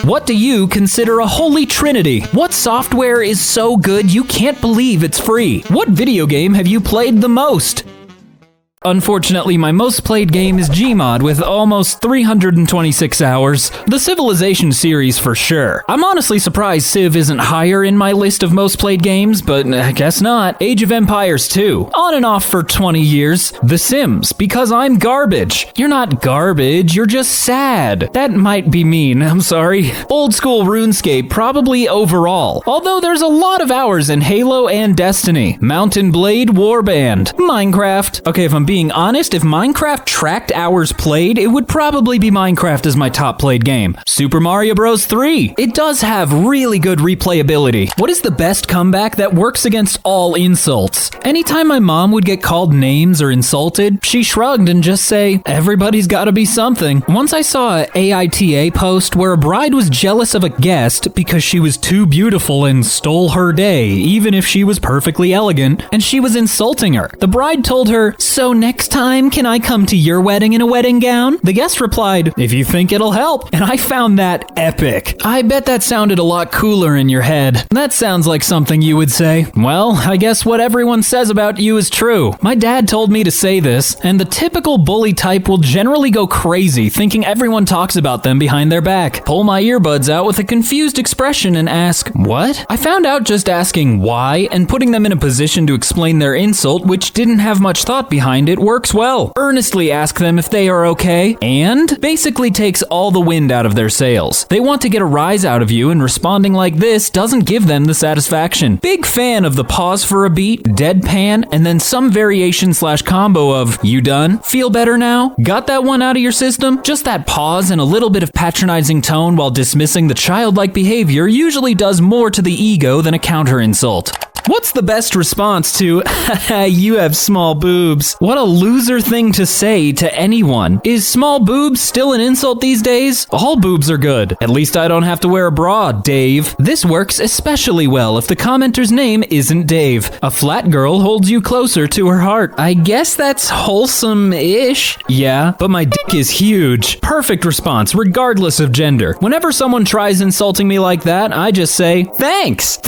What do you consider a holy trinity? What software is so good you can't believe it's free? What video game have you played the most? Unfortunately, my most played game is Gmod with almost 326 hours. The Civilization series for sure. I'm honestly surprised Civ isn't higher in my list of most played games, but I guess not. Age of Empires 2, on and off for 20 years. The Sims, because I'm garbage. You're not garbage, you're just sad. That might be mean, I'm sorry. Old school RuneScape, probably overall. Although there's a lot of hours in Halo and Destiny. Mountain Blade Warband. Minecraft. Okay, if I'm being honest, if Minecraft tracked hours played, it would probably be Minecraft as my top played game. Super Mario Bros. 3. It does have really good replayability. What is the best comeback that works against all insults? Anytime my mom would get called names or insulted, she shrugged and just say, everybody's gotta be something. Once I saw a AITA post where a bride was jealous of a guest because she was too beautiful and stole her day, even if she was perfectly elegant, and she was insulting her. The bride told her, so next time, can I come to your wedding in a wedding gown? The guest replied, if you think it'll help. And I found that epic. I bet that sounded a lot cooler in your head. That sounds like something you would say. Well, I guess what everyone says about you is true. My dad told me to say this, and the typical bully type will generally go crazy thinking everyone talks about them behind their back. Pull my earbuds out with a confused expression and ask, what? I found out just asking why and putting them in a position to explain their insult, which didn't have much thought behind it, works well. Earnestly ask them if they are okay, and basically takes all the wind out of their sails. They want to get a rise out of you, and responding like this doesn't give them the satisfaction. Big fan of the pause for a beat, deadpan, and then some variation / combo of, you done? Feel better now? Got that one out of your system? Just that pause and a little bit of patronizing tone while dismissing the childlike behavior usually does more to the ego than a counter insult. What's the best response to, haha, you have small boobs? What a loser thing to say to anyone. Is small boobs still an insult these days? All boobs are good. At least I don't have to wear a bra, Dave. This works especially well if the commenter's name isn't Dave. A flat girl holds you closer to her heart. I guess that's wholesome-ish. Yeah, but my dick is huge. Perfect response, regardless of gender. Whenever someone tries insulting me like that, I just say, thanks,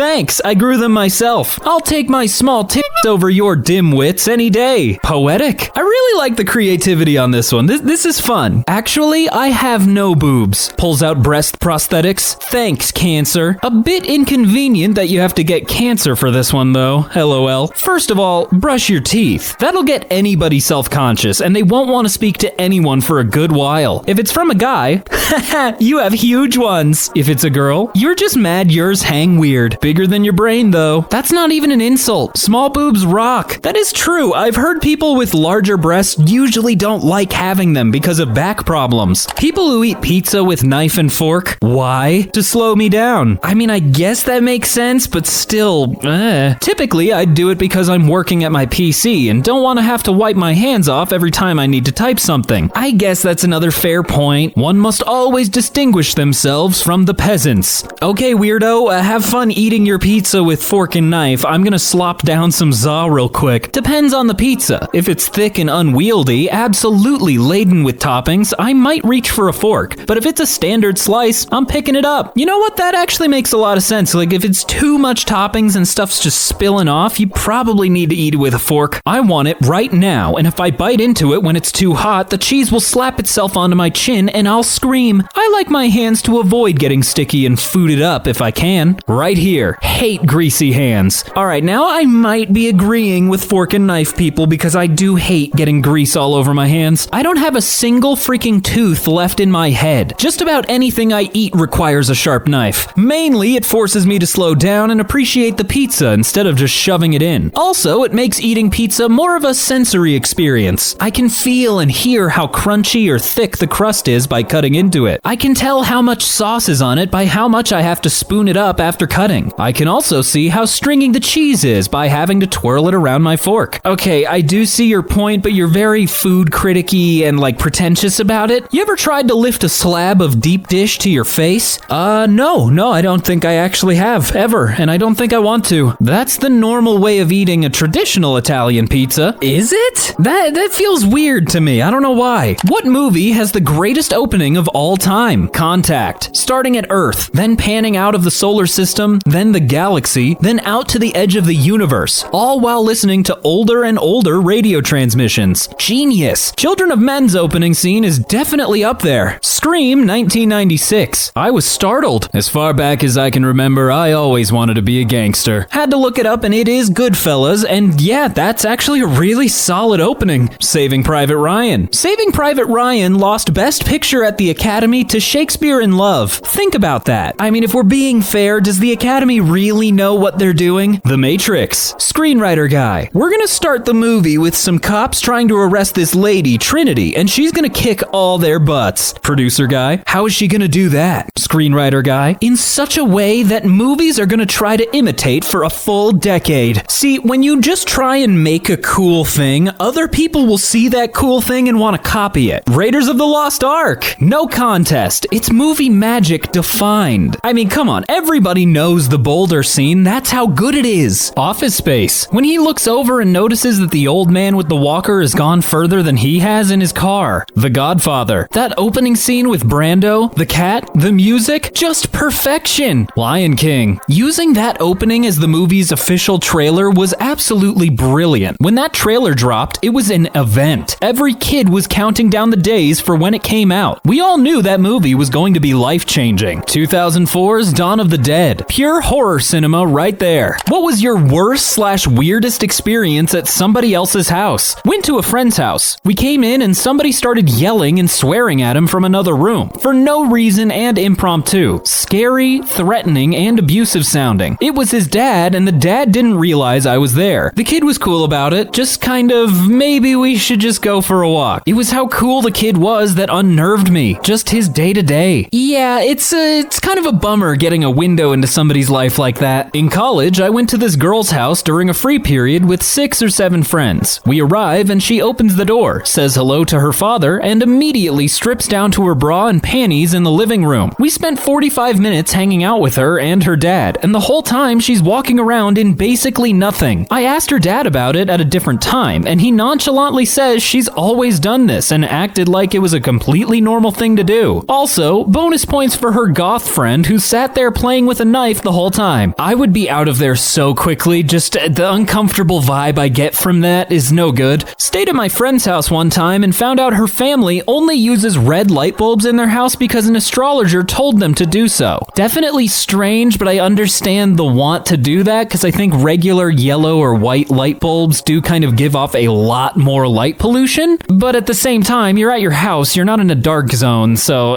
I grew them myself. I'll take my small tits over your dim wits any day. Poetic. I really like the creativity on this one. This is fun. Actually, I have no boobs. Pulls out breast prosthetics. Thanks, cancer. A bit inconvenient that you have to get cancer for this one, though. LOL. First of all, brush your teeth. That'll get anybody self-conscious, and they won't want to speak to anyone for a good while. If it's from a guy, haha, you have huge ones. If it's a girl, you're just mad yours hang weird. Bigger than your brain, though. That's not even an insult. Small boobs rock. That is true. I've heard people with larger breasts usually don't like having them because of back problems. People who eat pizza with knife and fork. Why? To slow me down. I mean, I guess that makes sense, but still, Typically, I'd do it because I'm working at my PC and don't want to have to wipe my hands off every time I need to type something. I guess that's another fair point. One must always distinguish themselves from the peasants. Okay, weirdo, have fun eating your pizza with fork and knife. I'm gonna slop down some za real quick. Depends on the pizza. If it's thick and unwieldy, absolutely laden with toppings, I might reach for a fork. But if it's a standard slice, I'm picking it up. You know what? That actually makes a lot of sense. Like, if it's too much toppings and stuff's just spilling off, you probably need to eat it with a fork. I want it right now, and if I bite into it when it's too hot, the cheese will slap itself onto my chin and I'll scream. I like my hands to avoid getting sticky and fooded up if I can. Right here. Hate greasy hands. Alright, now I might be agreeing with fork and knife people because I do hate getting grease all over my hands. I don't have a single freaking tooth left in my head. Just about anything I eat requires a sharp knife. Mainly, it forces me to slow down and appreciate the pizza instead of just shoving it in. Also, it makes eating pizza more of a sensory experience. I can feel and hear how crunchy or thick the crust is by cutting into it. I can tell how much sauce is on it by how much I have to spoon it up after cutting. I can also see how stringy the cheese is by having to twirl it around my fork. Okay, I do see your point, but you're very food criticky and like pretentious about it. You ever tried to lift a slab of deep dish to your face? No, I don't think I actually have, ever, and I don't think I want to. That's the normal way of eating a traditional Italian pizza. Is it? That feels weird to me, I don't know why. What movie has the greatest opening of all time? Contact. Starting at Earth, then panning out of the solar system, then the galaxy, then out to the edge of the universe, all while listening to older and older radio transmissions. Genius. Children of Men's opening scene is definitely up there. Scream 1996. I was startled. As far back as I can remember, I always wanted to be a gangster. Had to look it up and it is Goodfellas, and yeah, that's actually a really solid opening. Saving Private Ryan. Saving Private Ryan lost Best Picture at the Academy to Shakespeare in Love. Think about that. I mean, if we're being fair, does the Academy really know what they're doing? The Matrix. Screenwriter guy. We're gonna start the movie with some cops trying to arrest this lady, Trinity, and she's gonna kick all their butts. Producer guy. How is she gonna do that? Screenwriter guy. In such a way that movies are gonna try to imitate for a full decade. See, when you just try and make a cool thing, other people will see that cool thing and want to copy it. Raiders of the Lost Ark. No contest. It's movie magic defined. I mean, come on, everybody knows the boulder scene. That's how good it is. Office Space. When he looks over and notices that the old man with the walker has gone further than he has in his car. The Godfather. That opening scene with Brando, the cat, the music, just perfection. Lion King. Using that opening as the movie's official trailer was absolutely brilliant. When that trailer dropped, it was an event. Every kid was counting down the days for when it came out. We all knew that movie was going to be life-changing. 2004's Dawn of the Dead. Pure horror cinema right there. What was your worst/weirdest experience at somebody else's house? Went to a friend's house. We came in and somebody started yelling and swearing at him from another room. For no reason and impromptu. Scary, threatening, and abusive sounding. It was his dad, and the dad didn't realize I was there. The kid was cool about it, just kind of, maybe we should just go for a walk. It was how cool the kid was that unnerved me. Just his day-to-day. Yeah, it's kind of a bummer getting a window into somebody's life like that. In college, I went to this girl's house during a free period with 6 or 7 friends. We arrive and she opens the door, says hello to her father, and immediately strips down to her bra and panties in the living room. We spent 45 minutes hanging out with her and her dad, and the whole time she's walking around in basically nothing. I asked her dad about it at a different time, and he nonchalantly says she's always done this and acted like it was a completely normal thing to do. Also, bonus points for her goth friend who sat there playing with a knife the whole time. I would be out of there so quickly, just the uncomfortable vibe I get from that is no good. Stayed at my friend's house one time and found out her family only uses red light bulbs in their house because an astrologer told them to do so. Definitely strange, but I understand the want to do that because I think regular yellow or white light bulbs do kind of give off a lot more light pollution, but at the same time, you're at your house, you're not in a dark zone, so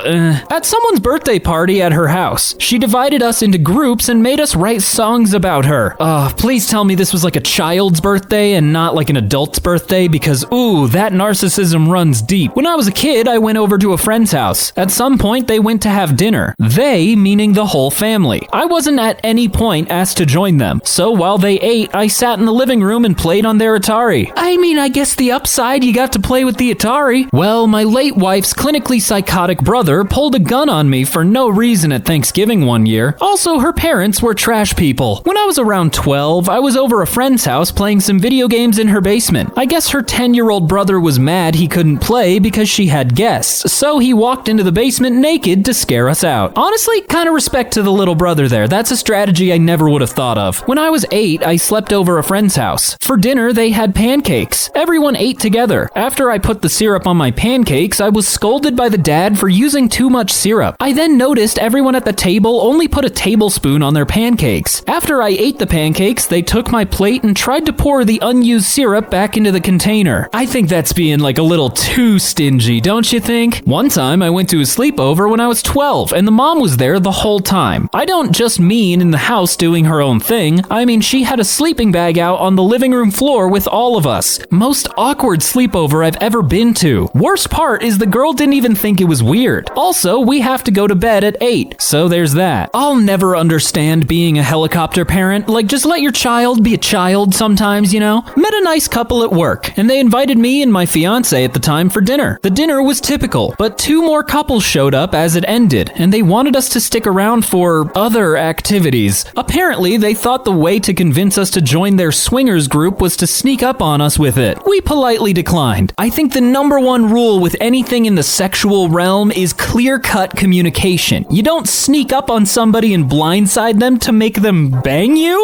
At someone's birthday party at her house, she divided us into groups and made us write songs about her. Please tell me this was like a child's birthday and not like an adult's birthday, because ooh, that narcissism runs deep. When I was a kid, I went over to a friend's house. At some point, they went to have dinner. They, meaning the whole family. I wasn't at any point asked to join them, so while they ate, I sat in the living room and played on their Atari. I mean, I guess the upside, you got to play with the Atari. Well, my late wife's clinically psychotic brother pulled a gun on me for no reason at Thanksgiving one year. Also, her parents were trash people. When I was around 12, I was over a friend's house playing some video games in her basement. I guess her 10-year-old brother was mad he couldn't play because she had guests, so he walked into the basement naked to scare us out. Honestly, kind of respect to the little brother there. That's a strategy I never would have thought of. When I was 8, I slept over a friend's house. For dinner, they had pancakes. Everyone ate together. After I put the syrup on my pancakes, I was scolded by the dad for using too much syrup. I then noticed everyone at the table only put a tablespoon on their pancakes. After I ate the pancakes, they took my plate and tried to pour the unused syrup back into the container. I think that's being like a little too stingy, don't you think? One time, I went to a sleepover when I was 12, and the mom was there the whole time. I don't just mean in the house doing her own thing. I mean she had a sleeping bag out on the living room floor with all of us. Most awkward sleepover I've ever been to. Worst part is the girl didn't even think it was weird. Also, we have to go to bed at 8, so there's that. I'll never understand being a helicopter parent. parent. Like, just let your child be a child sometimes, you know? Met a nice couple at work, and they invited me and my fiance at the time for dinner. The dinner was typical, but 2 more couples showed up as it ended, and they wanted us to stick around for other activities. Apparently, they thought the way to convince us to join their swingers group was to sneak up on us with it. We politely declined. I think the number one rule with anything in the sexual realm is clear-cut communication. You don't sneak up on somebody and blindside them to make them bang you?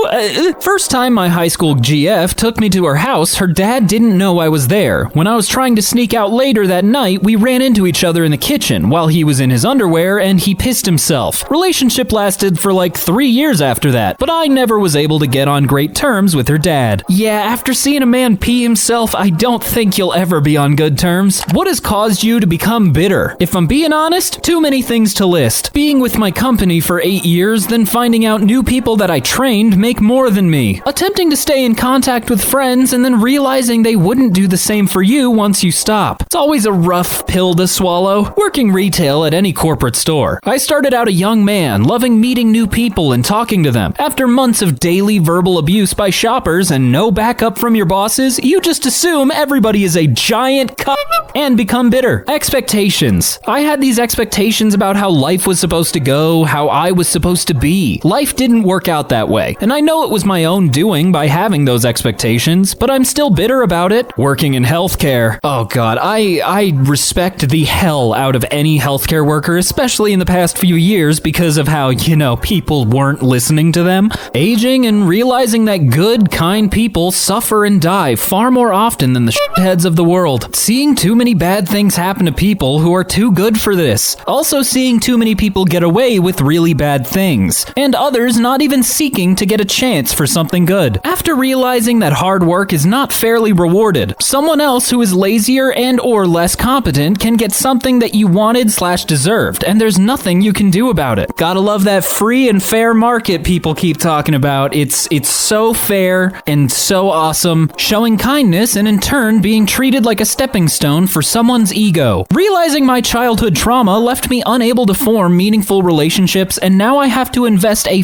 First time my high school GF took me to her house, her dad didn't know I was there. When I was trying to sneak out later that night, we ran into each other in the kitchen while he was in his underwear and he pissed himself. Relationship lasted for like 3 years after that, but I never was able to get on great terms with her dad. Yeah, after seeing a man pee himself, I don't think you'll ever be on good terms. What has caused you to become bitter? If I'm being honest, too many things to list. Being with my company for 8 years, then finding out new people that I trained make more than me. Attempting to stay in contact with friends and then realizing they wouldn't do the same for you once you stop. It's always a rough pill to swallow. Working retail at any corporate store. I started out a young man, loving meeting new people and talking to them. After months of daily verbal abuse by shoppers and no backup from your bosses, you just assume everybody is a giant cunt and become bitter. Expectations. I had these expectations about how life was supposed to go, how I was supposed to be. Life didn't work out that way, and I know it was my own doing by having those expectations, but I'm still bitter about it. Working in healthcare. Oh god, I respect the hell out of any healthcare worker, especially in the past few years because of how, people weren't listening to them. Aging and realizing that good, kind people suffer and die far more often than the shitheads of the world. Seeing too many bad things happen to people who are too good for this. Also seeing too many people get away with really bad things, and others not even seeking to get a chance for something good. After realizing that hard work is not fairly rewarded, someone else who is lazier and or less competent can get something that you wanted/deserved, and there's nothing you can do about it. Gotta love that free and fair market people keep talking about. It's so fair and so awesome, showing kindness and in turn being treated like a stepping stone for someone's ego. Realizing my childhood trauma left me unable to form meaningful relationships, and now I have to invest a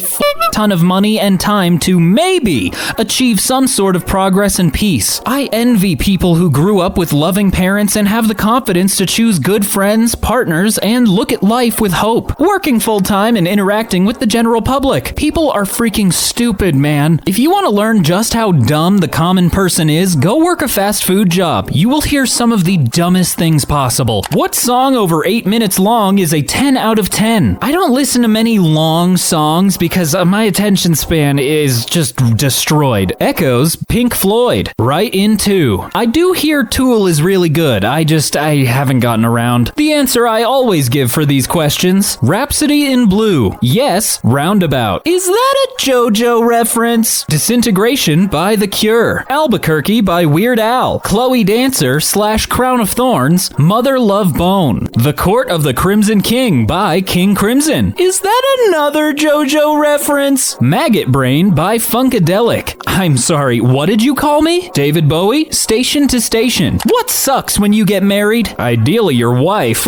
ton of money and time to maybe achieve some sort of progress and peace. I envy people who grew up with loving parents and have the confidence to choose good friends, partners, and look at life with hope. Working full-time and interacting with the general public. People are freaking stupid, man. If you want to learn just how dumb the common person is, go work a fast food job. You will hear some of the dumbest things possible. What song over 8 minutes long is a 10 out of 10? I don't listen to many long songs because my attention span is just destroyed. Echoes, Pink Floyd. Right into. I do hear Tool is really good. I haven't gotten around. The answer I always give for these questions. Rhapsody in Blue. Yes, Roundabout. Is that a JoJo reference? Disintegration by The Cure. Albuquerque by Weird Al. Chloe Dancer / Crown of Thorns. Mother Love Bone. The Court of the Crimson King by King Crimson. Is that another JoJo reference? Maggot Brain by Funkadelic. I'm sorry, what did you call me? David Bowie, Station to Station. What sucks when you get married? Ideally your wife.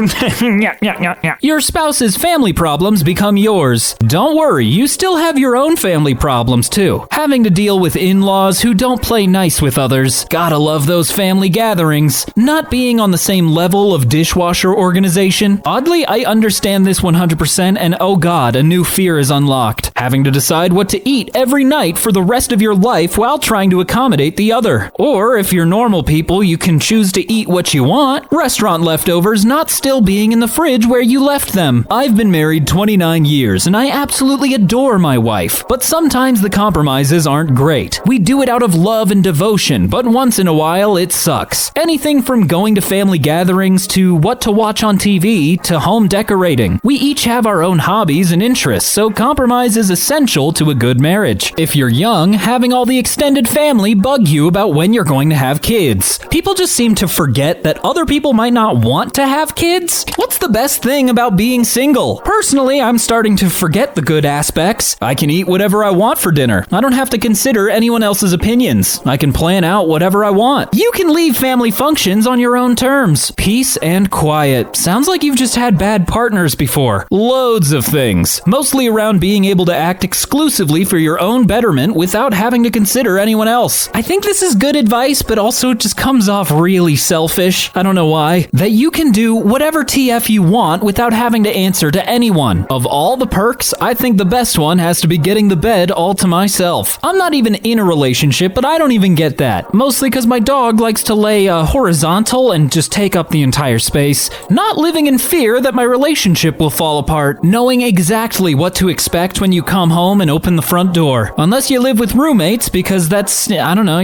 Your spouse's family problems become yours. Don't worry, you still have your own family problems too. Having to deal with in-laws who don't play nice with others. Gotta love those family gatherings. Not being on the same level of dishwasher organization. Oddly, I understand this 100%, and oh god, a new fear is unlocked. Having to decide what to eat every night for the rest of your life while trying to accommodate the other. Or if you're normal people, you can choose to eat what you want. Restaurant leftovers not still being in the fridge where you left them. I've been married 29 years and I absolutely adore my wife, but sometimes the compromises aren't great. We do it out of love and devotion, but once in a while it sucks. Anything from going to family gatherings to what to watch on TV to home decorating. We each have our own hobbies and interests, so compromise is essential to a good marriage. If you're young, having all the extended family bug you about when you're going to have kids. People just seem to forget that other people might not want to have kids. What's the best thing about being single? Personally, I'm starting to forget the good aspects. I can eat whatever I want for dinner. I don't have to consider anyone else's opinions. I can plan out whatever I want. You can leave family functions on your own terms. Peace and quiet. Sounds like you've just had bad partners before. Loads of things. Mostly around being able to act exclusively for your own betterment without having to consider anyone else. I think this is good advice, but also it just comes off really selfish. I don't know why. That you can do whatever TF you want without having to answer to anyone. Of all the perks, I think the best one has to be getting the bed all to myself. I'm not even in a relationship, but I don't even get that. Mostly because my dog likes to lay horizontal and just take up the entire space. Not living in fear that my relationship will fall apart. Knowing exactly what to expect when you come home and open the front door. Unless you live with roommates, because that's, I don't know,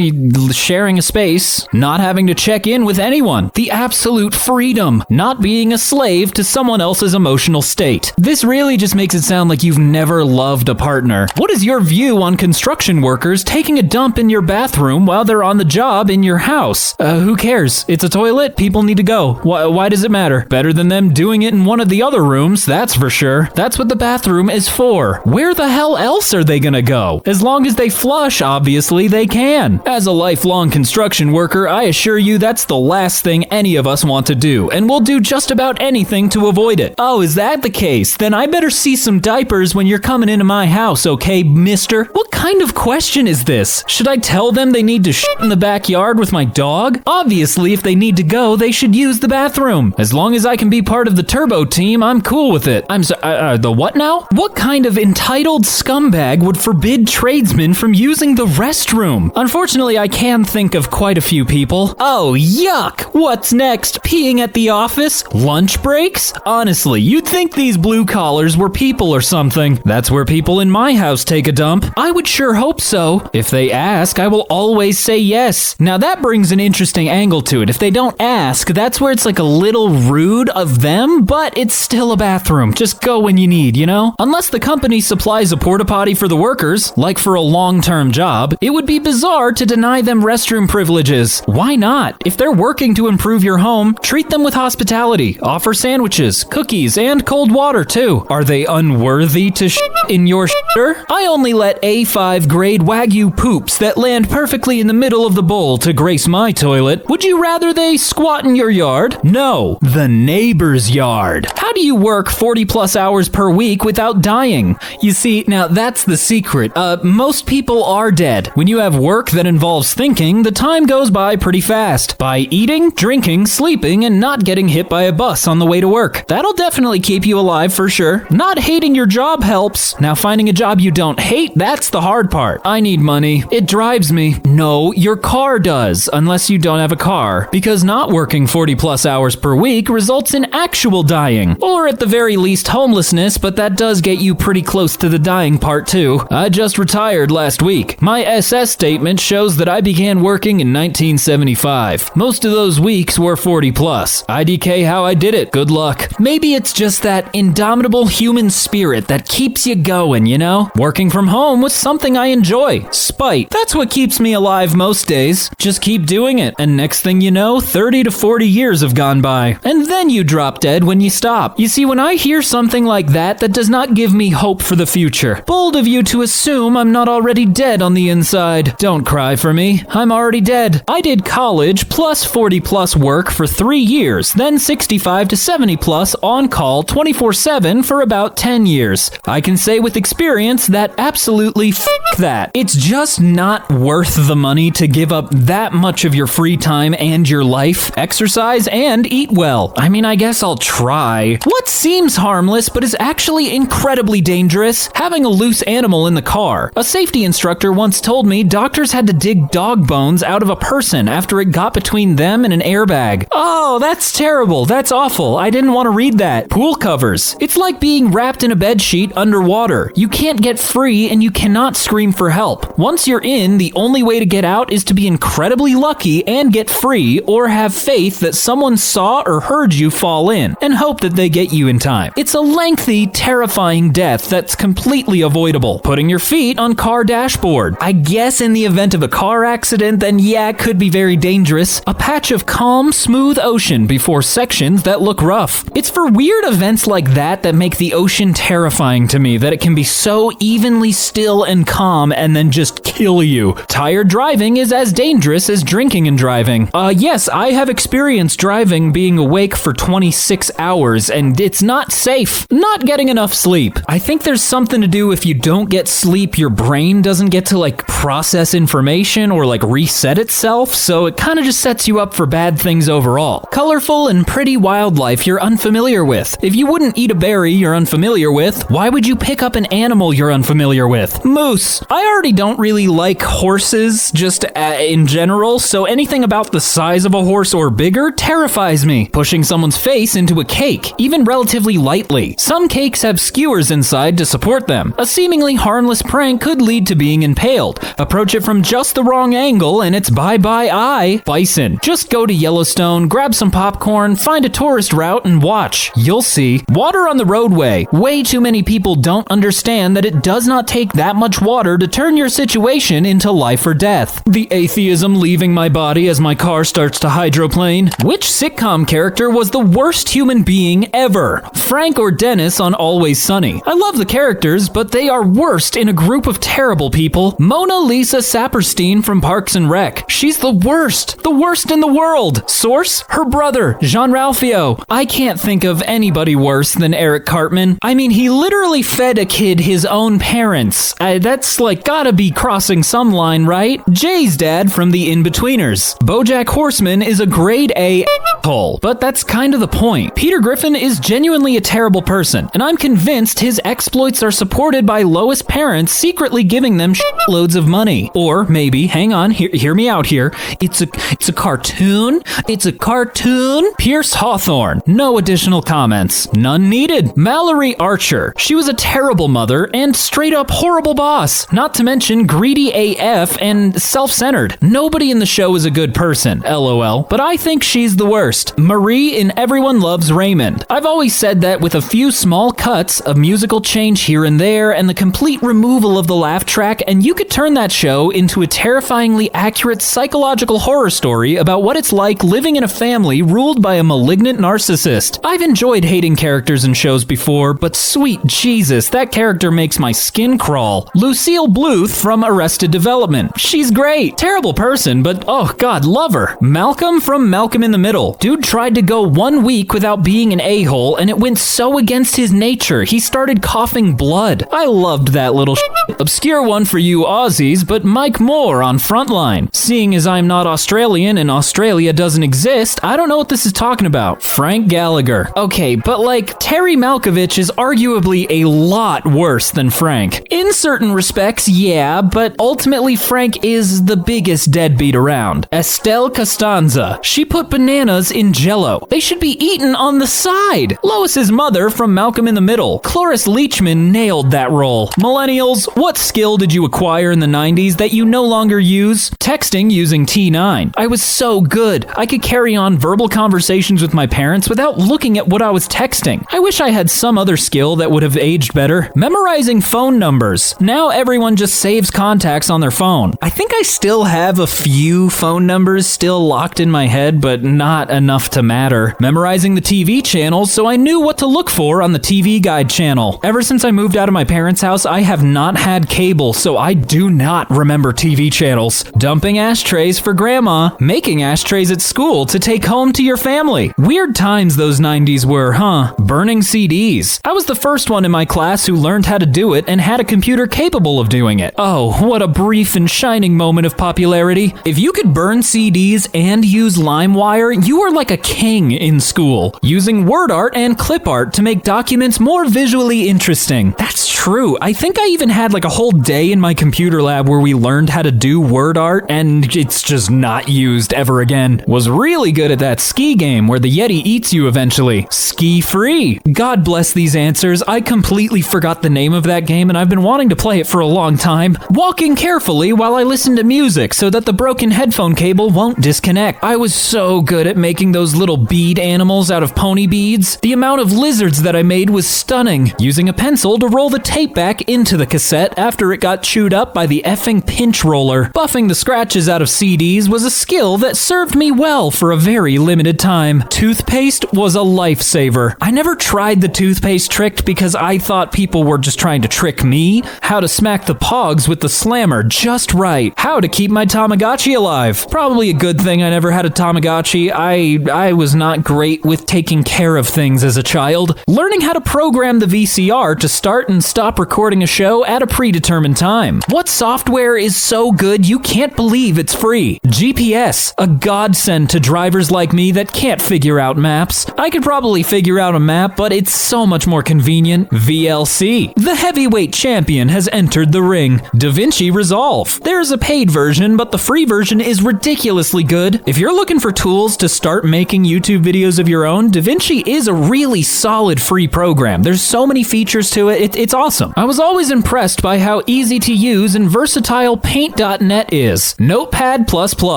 sharing a space. Not having to check in with anyone. The absolute freedom. Not being a slave to someone else's emotional state. This really just makes it sound like you've never loved a partner. What is your view on construction workers taking a dump in your bathroom while they're on the job in your house? Who cares? It's a toilet. People need to go. Why does it matter? Better than them doing it in one of the other rooms, that's for sure. That's what the bathroom is for. Where the hell else are they gonna go? As long as they flush, obviously they can. As a lifelong construction worker, I assure you that's the last thing any of us want to do, and we'll do just about anything to avoid it. Oh, is that the case? Then I better see some diapers when you're coming into my house, okay, mister? What kind of question is this? Should I tell them they need to shit in the backyard with my dog? Obviously, if they need to go, they should use the bathroom. As long as I can be part of the turbo team, I'm cool with it. I'm sorry, the what now? What kind of entitled scumbag would forbid tradesmen from using the restroom? Unfortunately, I can think of quite a few people. Oh, yuck! What's next? Peeing at the office? Lunch breaks? Honestly, you'd think these blue collars were people or something. That's where people in my house take a dump. I would sure hope so. If they ask, I will always say yes. Now that brings an interesting angle to it. If they don't ask, that's where it's like a little rude of them, but it's still a bathroom. Just go when you need, you know? Unless the company supplies a porta potty for the workers, like for a long-term job, it would be bizarre to deny them restroom privileges. Why not? If they're working to improve your home, treat them with hospitality. Offer sandwiches, cookies, and cold water too. Are they unworthy to shit in your shitter? I only let A5 grade Wagyu poops that land perfectly in the middle of the bowl to grace my toilet. Would you rather they squat in your yard? No, the neighbor's yard. How do you work 40 plus hours per week without dying? You see, now that's the secret. Most people are dead. When you have work that involves thinking, the time goes by pretty fast. By eating, drinking, sleeping, and not getting hit by a bus on the way to work. That'll definitely keep you alive for sure. Not hating your job helps. Now finding a job you don't hate, that's the hard part. I need money. It drives me. No, your car does, unless you don't have a car. Because not working 40 plus hours per week results in actual dying. Or at the very least homelessness, but that does get you pretty close to the dying part too. I just retired last week. My SS statement shows that I began working in 1975. Most of those weeks were 40 plus. IDK how I did it. Good luck. Maybe it's just that indomitable human spirit that keeps you going, you know? Working from home was something I enjoy. Spite. That's what keeps me alive most days. Just keep doing it, and next thing you know, 30 to 40 years have gone by. And then you drop dead when you stop. You see, when I hear something like that does not give me hope for the future. Bold of you to assume I'm not already dead on the inside. Don't cry for me. I'm already dead. I did college plus 40 plus work for 3 years, then 65 to 70 plus on call 24/7 for about 10 years. I can say with experience that absolutely f*** that. It's just not worth the money to give up that much of your free time and your life, exercise, and eat well. I mean, I guess I'll try. What seems harmless but is actually incredibly dangerous? Having a loose animal in the car. A safety instructor once told me doctors had to dig dog bones out of a person after it got between them and an airbag. Oh, that's terrible. That's awful. I didn't want to read that. Pool covers. It's like being wrapped in a bedsheet underwater. You can't get free and you cannot scream for help. Once you're in, the only way to get out is to be incredibly lucky and get free, or have faith that someone saw or heard you fall in and hope that they get you in time. It's a lengthy, terrifying death that's completely avoidable. Putting your feet on car dashboard. I guess in the event of a car accident, then yeah, it could be very dangerous. A patch of calm, smooth ocean before sections that look rough. It's for weird events like that make the ocean terrifying to me, that it can be so evenly still and calm and then just kill you. Tired driving is as dangerous as drinking and driving. Yes, I have experienced driving being awake for 26 hours, and it's not safe. Not getting enough sleep. I think there's something to do if you don't get sleep, your brain doesn't get to like process information or like reset itself, so it kind of just sets you up for bad things overall. Colorful and pretty wildlife you're unfamiliar with. If you wouldn't eat a berry you're unfamiliar with, why would you pick up an animal you're unfamiliar with? Moose. I already don't really like horses just in general, so anything about the size of a horse or bigger terrifies me. Pushing someone's face into a cake, even relatively lightly. Some cakes have skewers inside to support them. A seemingly harmless prank could lead to being impaled. Approach it from just the wrong angle and it's bye-bye eye. Bison. Just go to Yellowstone, grab some popcorn, find a tourist route and watch. You'll see. Water on the roadway. Way too many people don't understand that it does not take that much water to turn your situation into life or death. The atheism leaving my body as my car starts to hydroplane. Which sitcom character was the worst human being ever? Frank or Dennis on Always Sunny? I love the characters, but they are worst in a group of terrible people. Mona Lisa Saperstein from Parks and Rec. She's the worst in the world. Source? Her brother, Jean-Ralphio. I can't think of anybody worse than Eric Cartman. I mean, he literally fed a kid his own parents. That's like gotta be crossing some line, right? Jay's dad from The In-Betweeners. BoJack Horseman is a grade A hole, but that's kind of the point. Peter Griffin is genuinely a terrible person, and I'm convinced his exploits are supported by Lois' parents secretly giving them loads of money. Or maybe, hang on, hear me out here, it's a cartoon? It's a cartoon? Pierce Hawthorne. No additional comments. None needed. Mallory Archer. She was a terrible mother and straight up horrible boss. Not to mention greedy AF and self-centered. Nobody in the show is a good person, LOL, but I think she's the worst. Marie in Everyone Loves Raymond. I've always said that with a few small cuts, a musical change here and there, and the complete removal of the laugh track, and you could turn that show into a terrifyingly accurate psychological horror story about what it's like living in a family ruled by a malignant narcissist. I've enjoyed hating characters in shows before, but sweet Jesus, that character makes my skin crawl. Lucille Bluth from Arrested Development. She's great. Terrible person, but oh god, love her. Malcolm from Malcolm in the Middle. Dude tried to go 1 week without being an a-hole, and it went so against his nature, he started coughing blood. I loved that little Obscure one for you Aussies, but Mike Moore on Frontline. Seeing as I'm not Australian and Australia doesn't exist, I don't know what this is talking about. Frank Gallagher. Okay, but like, Terry Malkovich is arguably a lot worse than Frank. In certain respects, yeah, but ultimately Frank is the biggest deadbeat around. Estelle Costanza. She put bananas in Jell-O. They should be eaten on the side. Lois's mother from Malcolm in the Middle. Cloris Leachman nailed that role. Millennials, what skill did you acquire in the 90s that you no longer use? Texting using T9. I was so good. I could carry on verbal conversations with my parents without looking at what I was texting. I wish I had some other skill that would have aged better. Memorizing phone numbers. Now everyone just saves contacts on their phone. I think I still have a few phone numbers still locked in my head, but not enough to matter. Memorizing the TV channels so I knew what to look for on the TV Guide channel. Ever since I moved out of my parents' house, I have not had cable, so I do not remember TV channels. Dumping ashtrays for grandma. Making ashtrays at school to take home to your family. Weird times those 90s were, huh? Burning CDs. I was the first one in my class who learned how to do it and had a computer capable of doing it. Oh, what a brief and shining moment of popularity. If you could burn CDs and use LimeWire, you were like a king in school. Using word art and clip art to make documents more visually interesting. That's true. I think I even had like a whole day in my computer lab where we learned how to do word art, and it's just not used ever again. Was really good at that ski game where the Yeti eats you eventually. Ski free. God bless these answers. I completely forgot the name of that game and I've been wanting to play it for a long time. Walking carefully while I listen to music so that the broken headphone cable won't disconnect. I was so good at making those little bead animals out of pony beads. The amount of lizards that I made was stunning. Using a pencil to roll the tape back into the cassette after it got chewed up by the effing pinch roller. Buffing the scratches out of CDs was a skill that served me well for a very limited time. Toothpaste was a lifesaver. I never tried the toothpaste trick because I thought people were just trying to trick me. How to smack the pogs with the slammer just right. How to keep my Tamagotchi alive. Probably a good thing I never had a Tamagotchi. I was not great with taking care of things as a child. Learning how to program the VCR to start and stop stop recording a show at a predetermined time? What software is so good you can't believe it's free? GPS, a godsend to drivers like me that can't figure out maps. I could probably figure out a map, but it's so much more convenient. VLC, the heavyweight champion, has entered the ring. DaVinci Resolve. There's a paid version, but the free version is ridiculously good. If you're looking for tools to start making YouTube videos of your own, DaVinci is a really solid free program. There's so many features to it, it's awesome. I was always impressed by how easy to use and versatile Paint.net is. Notepad++,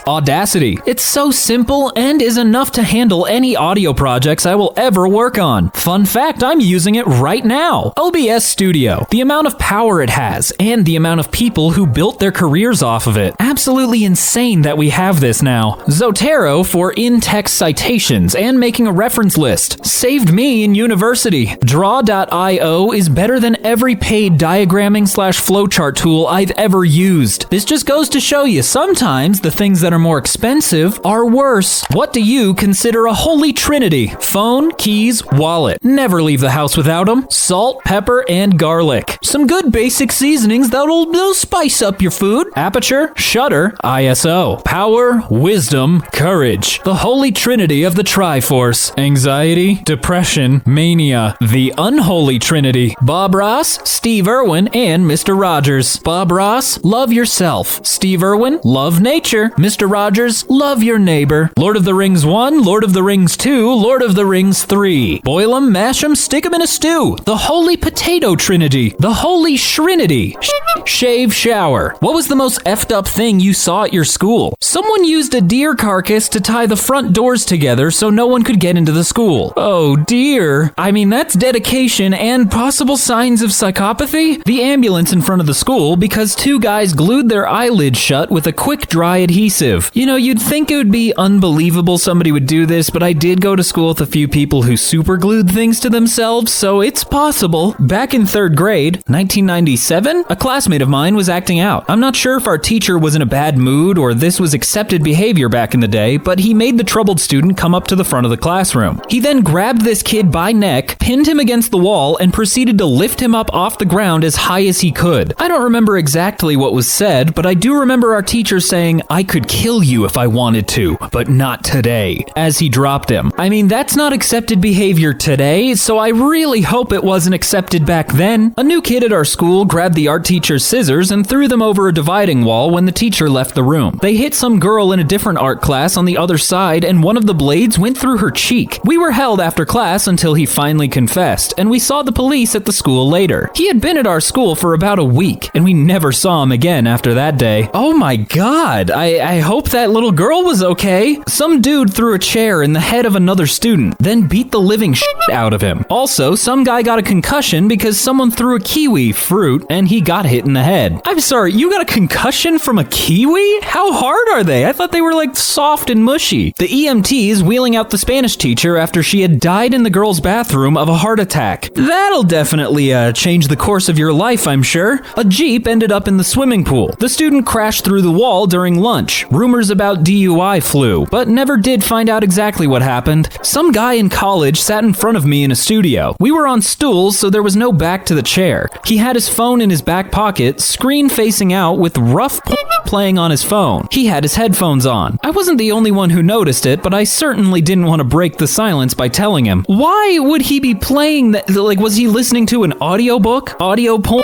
Audacity. It's so simple and is enough to handle any audio projects I will ever work on. Fun fact, I'm using it right now. OBS Studio. The amount of power it has and the amount of people who built their careers off of it. Absolutely insane that we have this now. Zotero for in-text citations and making a reference list. Saved me in university. Draw.io is better than every paid diagramming/flowchart tool I've ever used. This just goes to show you sometimes the things that are more expensive are worse. What do you consider a holy trinity? Phone, keys, wallet. Never leave the house without them. Salt, pepper, and garlic. Some good basic seasonings that'll spice up your food. Aperture, shutter, ISO. Power, wisdom, courage. The holy trinity of the Triforce. Anxiety, depression, mania. The unholy trinity. Bob Ross, Steve Irwin, and Mr. Rogers. Bob Ross, love yourself. Steve Irwin, love nature. Mr. Rogers, love your neighbor. Lord of the Rings 1, Lord of the Rings 2, Lord of the Rings 3. Boil 'em, mash 'em, stick 'em in a stew. The holy potato trinity. The holy shrinity. Shave, shower. What was the most effed up thing you saw at your school? Someone used a deer carcass to tie the front doors together so no one could get into the school. Oh dear. I mean, that's dedication and possible signs of psychopathy. The ambulance in front of the school because two guys glued their eyelids shut with a quick dry adhesive. You know, you'd think it would be unbelievable somebody would do this, but I did go to school with a few people who super glued things to themselves, so it's possible. Back in 3rd grade, 1997, a classmate of mine was acting out. I'm not sure if our teacher was in a bad mood or this was accepted behavior back in the day, but he made the troubled student come up to the front of the classroom. He then grabbed this kid by neck, pinned him against the wall, and proceeded to lift him up off the ground as high as he could. I don't remember exactly what was said, but I do remember our teacher saying, "I could kill you if I wanted to, but not today," as he dropped him. I mean, that's not accepted behavior today, so I really hope it wasn't accepted back then. A new kid at our school grabbed the art teacher's scissors and threw them over a dividing wall when the teacher left the room. They hit some girl in a different art class on the other side, and one of the blades went through her cheek. We were held after class until he finally confessed, and we saw the police at the school later. He had been at our school for about a week, and we never saw him again after that day. Oh my god, I hope that little girl was okay. Some dude threw a chair in the head of another student, then beat the living shit out of him. Also, some guy got a concussion because someone threw a kiwi fruit and he got hit in the head. I'm sorry, you got a concussion from a kiwi? How hard are they? I thought they were like soft and mushy. The EMT is wheeling out the Spanish teacher after she had died in the girls' bathroom of a heart attack. That'll definitely change the course of your life, I'm sure. A Jeep ended up in the swimming pool. The student crashed through the wall during lunch. Rumors about DUI flew, but never did find out exactly what happened. Some guy in college sat in front of me in a studio. We were on stools, so there was no back to the chair. He had his phone in his back pocket, screen facing out with rough playing on his phone. He had his headphones on. I wasn't the only one who noticed it, but I certainly didn't want to break the silence by telling him. Why would he be playing that? Like, was he listening to an audiobook? Audio porn?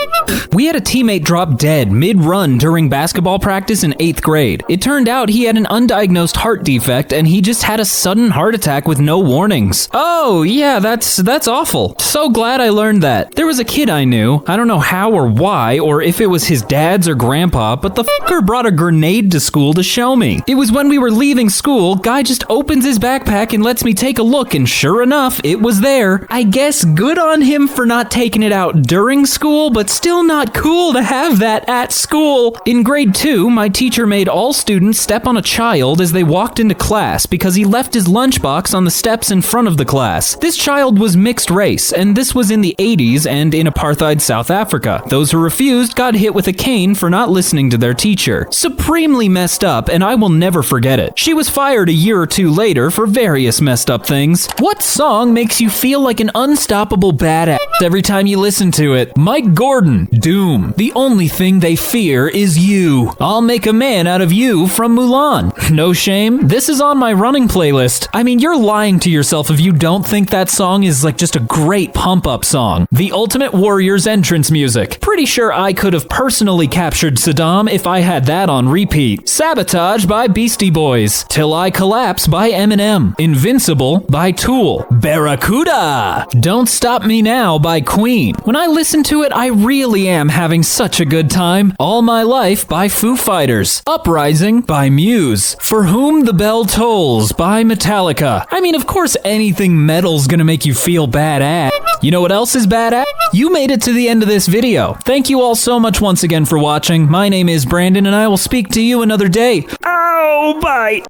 We had a teammate drop dead mid-run during basketball practice in 8th grade. It turned out he had an undiagnosed heart defect and he just had a sudden heart attack with no warnings. Oh, yeah, that's awful. So glad I learned that. There was a kid I knew. I don't know how or why, or if it was his dad's or grandpa, but the fucker brought a grenade to school to show me. It was when we were leaving school, guy just opens his backpack and lets me take a look, and sure enough, it was there. I guess good on him for not taking it out during school, but still still not cool to have that at school. In grade 2, my teacher made all students step on a child as they walked into class because he left his lunchbox on the steps in front of the class. This child was mixed race, and this was in the 80s and in apartheid South Africa. Those who refused got hit with a cane for not listening to their teacher. Supremely messed up, and I will never forget it. She was fired a year or two later for various messed up things. What song makes you feel like an unstoppable badass every time you listen to it? Mike Gordon, Doom. The only thing they fear is you. I'll make a man out of you from Mulan. No shame? This is on my running playlist. I mean, you're lying to yourself if you don't think that song is like just a great pump-up song. The Ultimate Warrior's entrance music. Pretty sure I could have personally captured Saddam if I had that on repeat. Sabotage by Beastie Boys. Till I Collapse by Eminem. Invincible by Tool. Barracuda! Don't Stop Me Now by Queen. When I listen to it, I really am having such a good time. All My Life by Foo Fighters. Uprising by Muse. For Whom the Bell Tolls by Metallica. I mean, of course anything metal's gonna make you feel badass. You know what else is badass? You made it to the end of this video. Thank you all so much once again for watching. My name is Brandon, and I will speak to you another day. Oh, bye!